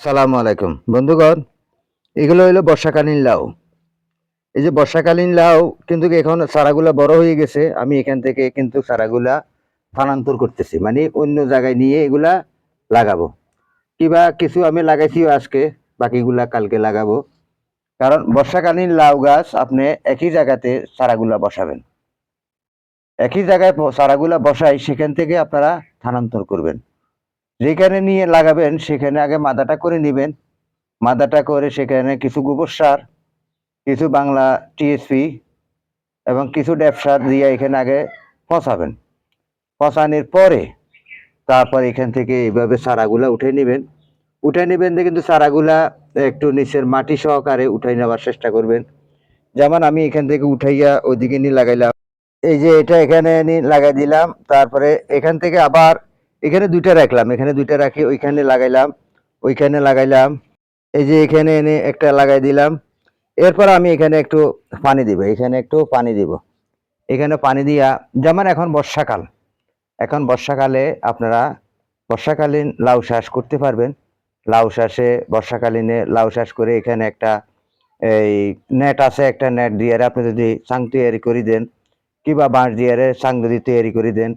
সালামু আলাইকুম বন্ধুগণ। এগুলো হইলো বর্ষাকালীন লাউ। এই যে বর্ষাকালীন লাউ কিন্তু এখন চারাগুলা বড় হয়ে গেছে। আমি এখান থেকে কিন্তু চারাগুলা স্থানান্তর করতেছি, মানে অন্য জায়গায় নিয়ে এগুলা লাগাবো। কিবা কিছু আমি লাগাইছিও আজকে, বাকিগুলা কালকে লাগাবো। কারণ বর্ষাকালীন লাউ গাছ আপনি একই জায়গাতে চারাগুলা বসাবেন, একই জায়গায় চারাগুলা বসাই সেখান থেকে আপনারা স্থানান্তর করবেন। যেখানে নিয়ে লাগাবেন সেখানে আগে মাদাটা করে নেবেন। মাদাটা করে সেখানে কিছু গোবর সার, কিছু বাংলা টিএসপি এবং কিছু ড্যাপ সার দিয়ে এখানে আগে পচাবেন। পচানোর পরে তারপর এখান থেকে এইভাবে চারাগুলা উঠে নেবেন। উঠে নেবেন দিয়ে কিন্তু চারাগুলা একটু নিচের মাটি সহকারে উঠাই নেওয়ার চেষ্টা করবেন। যেমন আমি এখান থেকে উঠাইয়া ওইদিকে নিয়ে লাগাইলাম। এই যে এটা এখানে লাগাই দিলাম। তারপরে এখান থেকে আবার এখানে দুইটা রাখলাম, এখানে দুইটা রাখি ওইখানে লাগাইলাম, ওইখানে লাগাইলাম। এই যে এখানে এনে একটা লাগাই দিলাম। এরপর আমি এখানে একটু পানি দিব, এখানে একটু পানি দিব। এখানে পানি দিয়া, যেমন এখন বর্ষাকাল, এখন বর্ষাকালে আপনারা বর্ষাকালীন লাউ চাষ করতে পারবেন। লাউ চাষে বর্ষাকালীনে লাউ চাষ করে এখানে একটা এই নেট আছে, একটা নেট দিয়ে আপনি যদি চাং তৈরি করে দেন, কিংবা বাঁশ দিয়ে চাং যদি তৈরি করে দেন,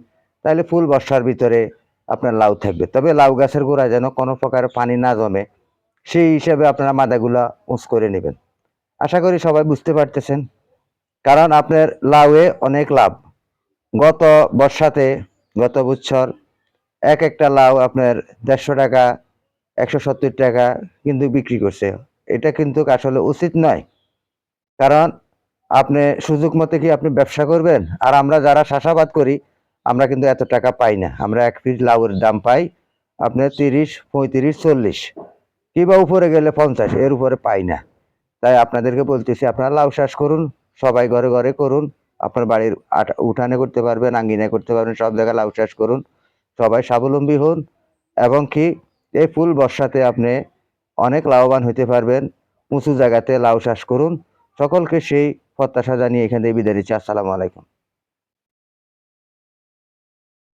তাহলে ফুল বর্ষার ভিতরে আপনার লাউ থাকবে। তবে লাউ গাছের গোড়ায় যেন কোনো প্রকার পানি না জমে, সেই হিসাবে আপনারা মাদাগুলা উঁচ করে নেবেন। আশা করি সবাই বুঝতে পারতেছেন। কারণ আপনার লাউয়ে অনেক লাভ। গত বর্ষাতে, গত বছর এক একটা লাউ আপনার 150 টাকা, 170 টাকা কিন্তু বিক্রি করছে। এটা কিন্তু আসলে উচিত নয়। কারণ আপনি সুযোগ মতো কি আপনি ব্যবসা করবেন? আর আমরা যারা চাষাবাদ করি আমরা কিন্তু এত টাকা পাই না। আমরা এক পিস লাউয়ের দাম পাই আপনার 30, 35, 40, কিংবা উপরে গেলে 50, এর উপরে পাই না। তাই আপনাদেরকে বলতেছি আপনারা লাউ চাষ করুন, সবাই ঘরে ঘরে করুন। আপনার বাড়ির উঠানে করতে পারবেন, আঙ্গিনায় করতে পারবেন, সব জায়গায় লাউ চাষ করুন। সবাই স্বাবলম্বী হন এবং কি এই ফুল বর্ষাতে আপনি অনেক লাভবান হতে পারবেন। উঁচু জায়গাতে লাউ চাষ করুন। সকলকে সেই প্রত্যাশা জানিয়ে এখান থেকে বিদায় নিচ্ছি। আসসালামু আলাইকুম।